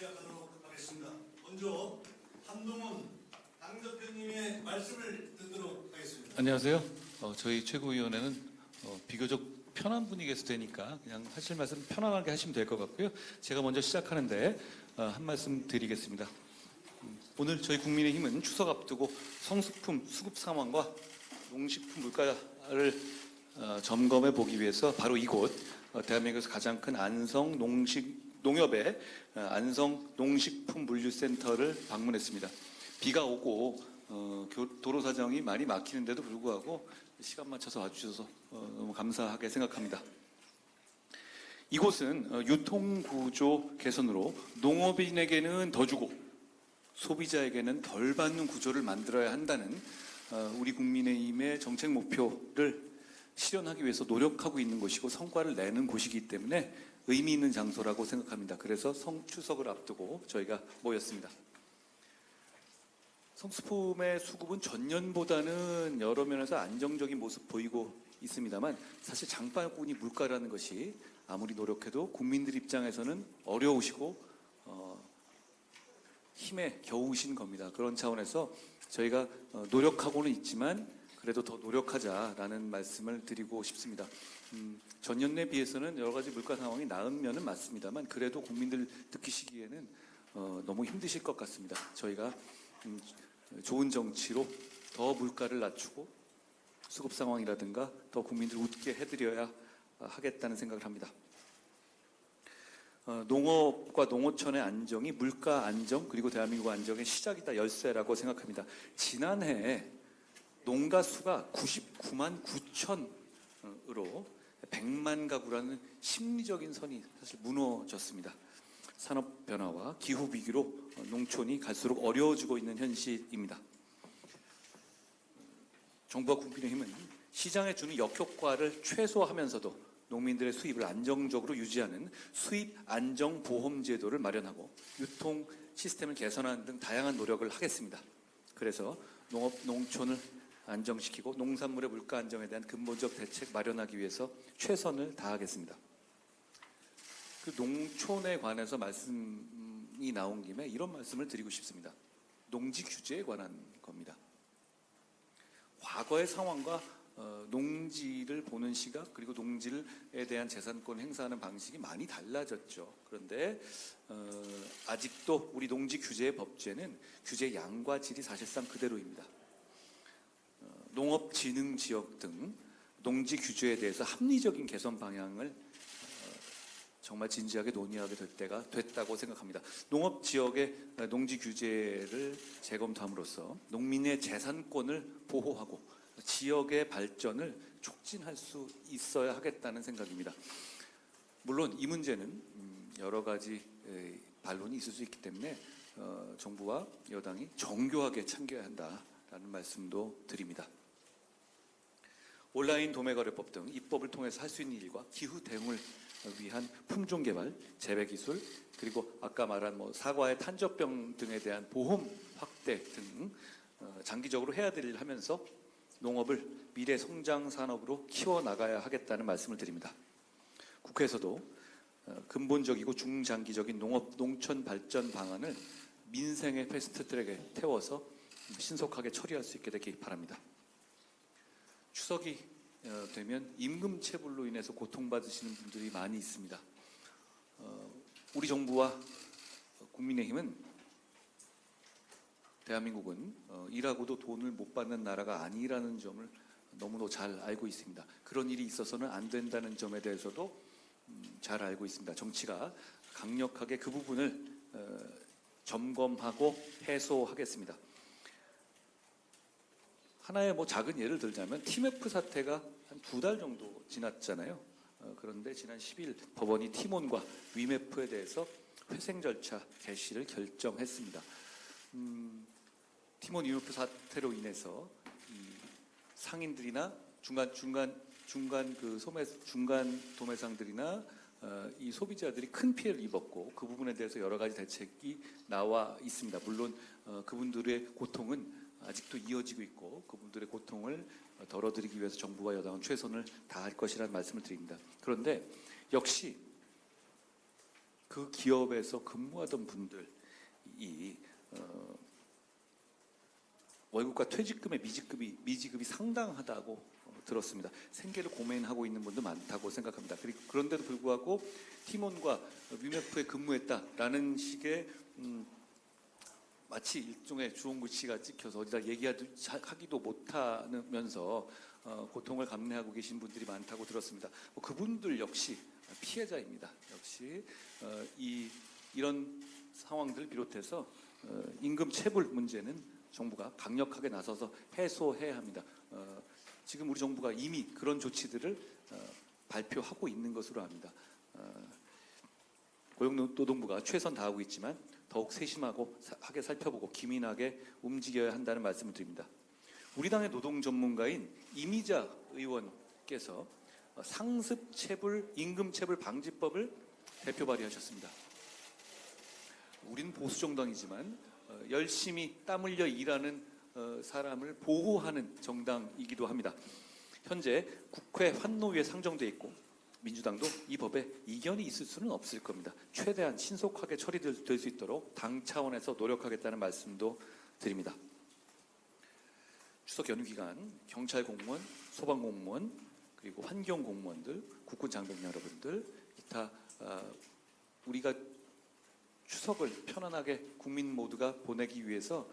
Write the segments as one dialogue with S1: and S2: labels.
S1: 시작하도록 하겠습니다. 먼저 한동훈 당대표님의 말씀을 듣도록 하겠습니다.
S2: 안녕하세요. 저희 최고위원회는 비교적 편한 분위기에서 되니까 그냥 하실 말씀 편안하게 하시면 될 것 같고요. 제가 먼저 시작하는데 한 말씀 드리겠습니다. 오늘 저희 국민의힘은 추석 앞두고 성수품 수급 상황과 농식품 물가를 점검해 보기 위해서 바로 이곳 대한민국에서 가장 큰 안성 농협의 안성 농식품 물류센터를 방문했습니다. 비가 오고 도로 사정이 많이 막히는데도 불구하고 시간 맞춰서 와주셔서 너무 감사하게 생각합니다. 이곳은 유통구조 개선으로 농업인에게는 더 주고 소비자에게는 덜 받는 구조를 만들어야 한다는 우리 국민의힘의 정책 목표를 실현하기 위해서 노력하고 있는 곳이고 성과를 내는 곳이기 때문에 의미 있는 장소라고 생각합니다. 그래서 성추석을 앞두고 저희가 모였습니다. 성수품의 수급은 전년보다는 여러 면에서 안정적인 모습 보이고 있습니다만 사실 장바구니 물가라는 것이 아무리 노력해도 국민들 입장에서는 어려우시고 힘에 겨우신 겁니다. 그런 차원에서 저희가 노력하고는 있지만 그래도 더 노력하자라는 말씀을 드리고 싶습니다. 전년에 비해서는 여러 가지 물가 상황이 나은 면은 맞습니다만 그래도 국민들 느끼시기에는 너무 힘드실 것 같습니다. 저희가 좋은 정치로 더 물가를 낮추고 수급 상황이라든가 더 국민들 웃게 해드려야 하겠다는 생각을 합니다. 농업과 농어촌의 안정이 물가 안정 그리고 대한민국 안정의 시작이다 열쇠라고 생각합니다. 지난해 농가 수가 99만 9천으로 100만 가구라는 심리적인 선이 사실 무너졌습니다. 산업 변화와 기후 위기로 농촌이 갈수록 어려워지고 있는 현실입니다. 정부와 국민의힘은 시장에 주는 역효과를 최소화하면서도 농민들의 수입을 안정적으로 유지하는 수입 안정 보험 제도를 마련하고 유통 시스템을 개선하는 등 다양한 노력을 하겠습니다. 그래서 농촌을 안정시키고 농산물의 물가 안정에 대한 근본적 대책 마련하기 위해서 최선을 다하겠습니다. 그 농촌에 관해서 말씀이 나온 김에 이런 말씀을 드리고 싶습니다. 농지 규제에 관한 겁니다. 과거의 상황과 농지를 보는 시각 그리고 농지에 대한 재산권 행사하는 방식이 많이 달라졌죠. 그런데 아직도 우리 농지 규제의 법제는 규제 양과 질이 사실상 그대로입니다. 농업진흥지역 등 농지 규제에 대해서 합리적인 개선 방향을 정말 진지하게 논의하게 될 때가 됐다고 생각합니다. 농업지역의 농지 규제를 재검토함으로써 농민의 재산권을 보호하고 지역의 발전을 촉진할 수 있어야 하겠다는 생각입니다. 물론 이 문제는 여러 가지 반론이 있을 수 있기 때문에 정부와 여당이 정교하게 참겨야 한다라는 말씀도 드립니다. 온라인 도매거래법 등 입법을 통해서 할 수 있는 일과 기후 대응을 위한 품종 개발, 재배 기술, 그리고 아까 말한 사과의 탄저병 등에 대한 보험 확대 등 장기적으로 해야 될 일을 하면서 농업을 미래 성장 산업으로 키워나가야 하겠다는 말씀을 드립니다. 국회에서도 근본적이고 중장기적인 농촌 발전 방안을 민생의 패스트트랙에 태워서 신속하게 처리할 수 있게 되기 바랍니다. 추석이 되면 임금체불로 인해서 고통받으시는 분들이 많이 있습니다. 우리 정부와 국민의힘은 대한민국은 일하고도 돈을 못 받는 나라가 아니라는 점을 너무도 잘 알고 있습니다. 그런 일이 있어서는 안 된다는 점에 대해서도 잘 알고 있습니다. 정치가 강력하게 그 부분을 점검하고 해소하겠습니다. 하나의 작은 예를 들자면 TMF 사태가 한 2달 정도 지났잖아요. 그런데 지난 10일 법원이 티몬과 위메프에 대해서 회생 절차 개시를 결정했습니다. 티몬 위메프 사태로 인해서 상인들이나 중간 도매상들이나 이 소비자들이 큰 피해를 입었고 그 부분에 대해서 여러 가지 대책이 나와 있습니다. 물론 그분들의 고통은 아직도 이어지고 있고 그분들의 고통을 덜어드리기 위해서 정부와 여당은 최선을 다할 것이라는 말씀을 드립니다. 그런데 역시 그 기업에서 근무하던 분들이 월급과 퇴직금의 미지급이 상당하다고 들었습니다. 생계를 고민하고 있는 분도 많다고 생각합니다. 그런데도 불구하고 팀원과 위메프에 근무했다라는 식의 마치 일종의 주홍글씨가 찍혀서 어디다 얘기하기도 못하면서 고통을 감내하고 계신 분들이 많다고 들었습니다. 그분들 역시 피해자입니다. 역시 이런 상황들을 비롯해서 임금 체불 문제는 정부가 강력하게 나서서 해소해야 합니다. 지금 우리 정부가 이미 그런 조치들을 발표하고 있는 것으로 압니다. 고용노동부가 최선 다하고 있지만 더욱 세심하게 살펴보고 기민하게 움직여야 한다는 말씀을 드립니다. 우리 당의 노동 전문가인 이미자 의원께서 상습 체불, 임금 체불 방지법을 대표 발의하셨습니다. 우리는 보수 정당이지만 열심히 땀 흘려 일하는 사람을 보호하는 정당이기도 합니다. 현재 국회 환노위에 상정돼 있고 민주당도 이 법에 이견이 있을 수는 없을 겁니다. 최대한 신속하게 처리될 수 있도록 당 차원에서 노력하겠다는 말씀도 드립니다. 추석 연휴 기간 경찰 공무원, 소방 공무원, 그리고 환경 공무원들, 국군 장병 여러분들, 기타 우리가 추석을 편안하게 국민 모두가 보내기 위해서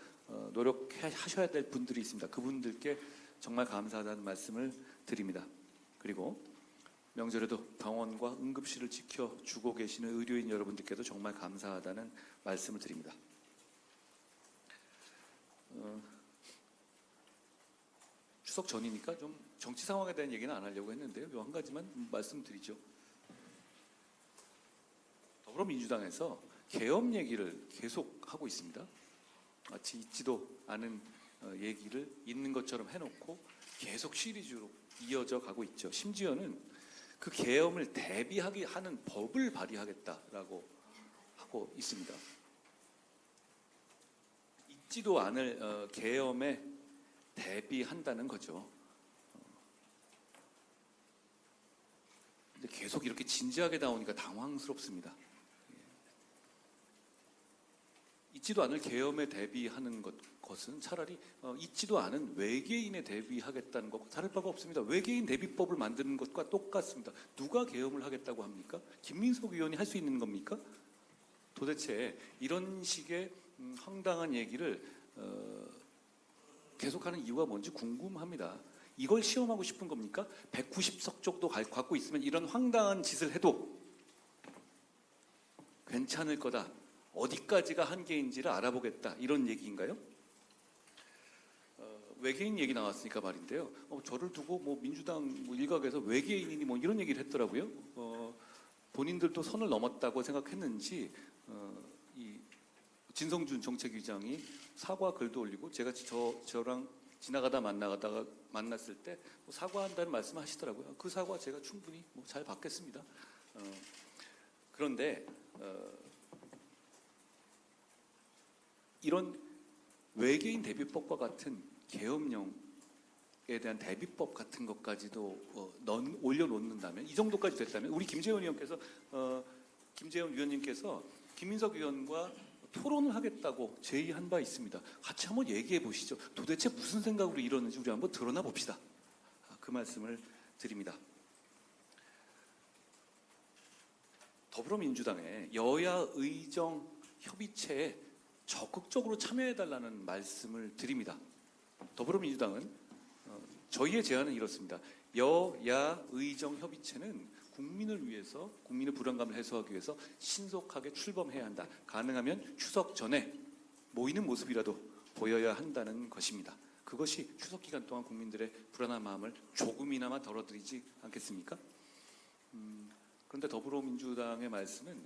S2: 노력하셔야 될 분들이 있습니다. 그분들께 정말 감사하다는 말씀을 드립니다. 그리고 명절에도 병원과 응급실을 지켜주고 계시는 의료인 여러분들께도 정말 감사하다는 말씀을 드립니다. 추석 전이니까 좀 정치 상황에 대한 얘기는 안 하려고 했는데요. 한 가지만 말씀드리죠. 더불어민주당에서 계엄 얘기를 계속 하고 있습니다. 마치 있지도 않은 얘기를 있는 것처럼 해놓고 계속 시리즈로 이어져 가고 있죠. 심지어는 그 계엄을 대비하게 하는 법을 발의하겠다라고 하고 있습니다. 있지도 않을 계엄에 대비한다는 거죠. 근데 계속 이렇게 진지하게 나오니까 당황스럽습니다. 있지도 않을 계엄에 대비하는 것은 차라리 있지도 않은 외계인에 대비하겠다는 것과 다를 바가 없습니다. 외계인 대비법을 만드는 것과 똑같습니다. 누가 계엄을 하겠다고 합니까? 김민석 의원이 할 수 있는 겁니까? 도대체 이런 식의 황당한 얘기를 계속하는 이유가 뭔지 궁금합니다. 이걸 시험하고 싶은 겁니까? 190석 정도 갖고 있으면 이런 황당한 짓을 해도 괜찮을 거다. 어디까지가 한계인지를 알아보겠다. 이런 얘기인가요? 외계인 얘기 나왔으니까 말인데요. 저를 두고 민주당 일각에서 외계인이니 이런 얘기를 했더라고요. 본인들도 선을 넘었다고 생각했는지 이 진성준 정책위장이 사과 글도 올리고 제가 저랑 지나가다 만났을 때 사과한다는 말씀을 하시더라고요. 그 사과 제가 충분히 잘 받겠습니다. 그런데 이런 외계인 대비법과 같은 계엄령에 대한 대비법 같은 것까지도 올려놓는다면, 이 정도까지 됐다면 우리 김재원 위원님께서 김민석 의원과 토론을 하겠다고 제의한 바 있습니다. 같이 한번 얘기해 보시죠. 도대체 무슨 생각으로 이러는지 우리 한번 드러나 봅시다. 그 말씀을 드립니다. 더불어민주당의 여야 의정 협의체에 적극적으로 참여해달라는 말씀을 드립니다. 더불어민주당은 저희의 제안은 이렇습니다. 여야 의정 협의체는 국민을 위해서, 국민의 불안감을 해소하기 위해서 신속하게 출범해야 한다. 가능하면 추석 전에 모이는 모습이라도 보여야 한다는 것입니다. 그것이 추석 기간 동안 국민들의 불안한 마음을 조금이나마 덜어드리지 않겠습니까? 그런데 더불어민주당의 말씀은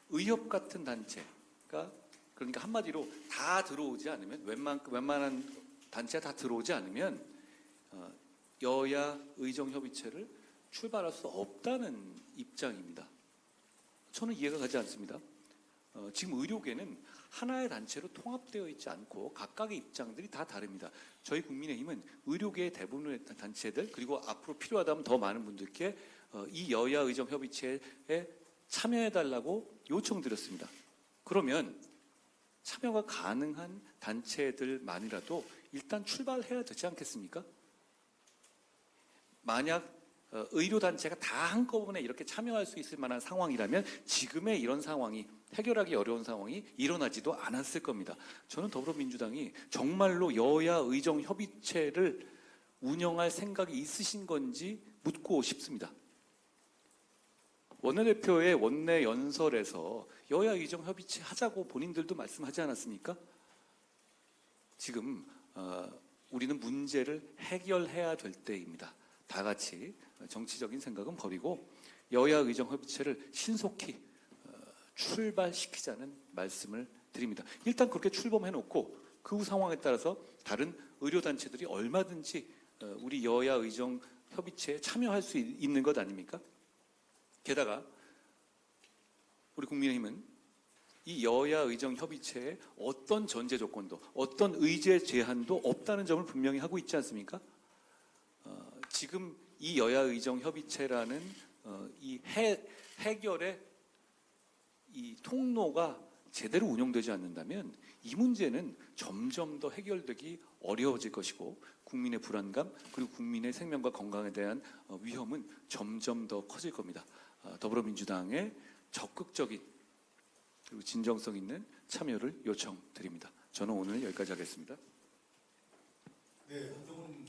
S2: 의협 같은 단체가, 그러니까 한마디로 다 들어오지 않으면, 웬만한 단체가 다 들어오지 않으면 여야 의정협의체를 출발할 수 없다는 입장입니다. 저는 이해가 가지 않습니다. 지금 의료계는 하나의 단체로 통합되어 있지 않고 각각의 입장들이 다 다릅니다. 저희 국민의힘은 의료계의 대부분의 단체들, 그리고 앞으로 필요하다면 더 많은 분들께 이 여야 의정협의체에 참여해달라고 요청드렸습니다. 그러면 참여가 가능한 단체들만이라도 일단 출발해야 되지 않겠습니까? 만약 의료단체가 다 한꺼번에 이렇게 참여할 수 있을 만한 상황이라면 지금의 이런 상황이 해결하기 어려운 상황이 일어나지도 않았을 겁니다. 저는 더불어민주당이 정말로 여야 의정 협의체를 운영할 생각이 있으신 건지 묻고 싶습니다. 원내대표의 원내 연설에서 여야 의정 협의체 하자고 본인들도 말씀하지 않았습니까? 지금 우리는 문제를 해결해야 될 때입니다. 다 같이 정치적인 생각은 버리고 여야 의정 협의체를 신속히 출발시키자는 말씀을 드립니다. 일단 그렇게 출범해놓고 그 후 상황에 따라서 다른 의료단체들이 얼마든지 우리 여야 의정 협의체에 참여할 수 있는 것 아닙니까? 게다가 우리 국민의힘은 이 여야 의정 협의체에 어떤 전제 조건도 어떤 의제 제한도 없다는 점을 분명히 하고 있지 않습니까? 지금 이 여야 의정 협의체라는 이 해결의 이 통로가 제대로 운영되지 않는다면 이 문제는 점점 더 해결되기 어려워질 것이고 국민의 불안감 그리고 국민의 생명과 건강에 대한 위험은 점점 더 커질 겁니다. 더불어민주당의 적극적인 그리고 진정성 있는 참여를 요청드립니다. 저는 오늘 여기까지 하겠습니다.
S1: 네, 한동훈